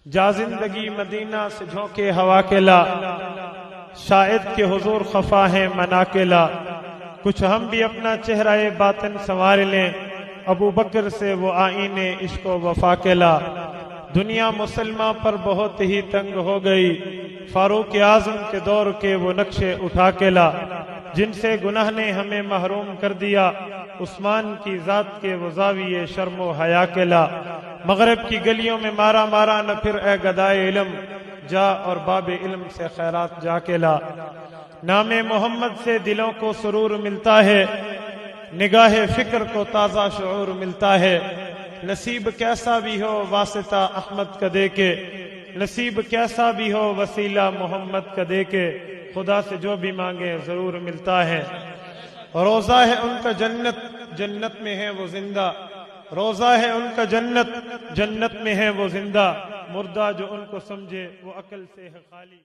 جا زندگی مدینہ سے جھونکے ہوا کے لا، شاید کہ حضور خفا ہے منا کے لا، کچھ ہم بھی اپنا چہرہ باطن سنوار لیں، ابو بکر سے وہ آئینے عشق و وفا کے لا۔ دنیا مسلمہ پر بہت ہی تنگ ہو گئی، فاروق اعظم کے دور کے وہ نقشے اٹھا کے لا، جن سے گناہ نے ہمیں محروم کر دیا، عثمان کی ذات کے وہ زاویے شرم و حیا کے لا۔ مغرب کی گلیوں میں مارا مارا نہ پھر اے گدائے علم، جا اور باب علم سے خیرات جا کے لا۔ نام محمد سے دلوں کو سرور ملتا ہے، نگاہ فکر کو تازہ شعور ملتا ہے۔ نصیب کیسا بھی ہو واسطہ احمد کا دے کے، نصیب کیسا بھی ہو وسیلہ محمد کا دے کے، خدا سے جو بھی مانگے ضرور ملتا ہے۔ روزہ ہے ان کا جنت، جنت میں ہے وہ زندہ، روزہ ہے ان کا جنت، جنت میں ہے وہ زندہ، مردہ جو ان کو سمجھے وہ عقل سے ہے خالی۔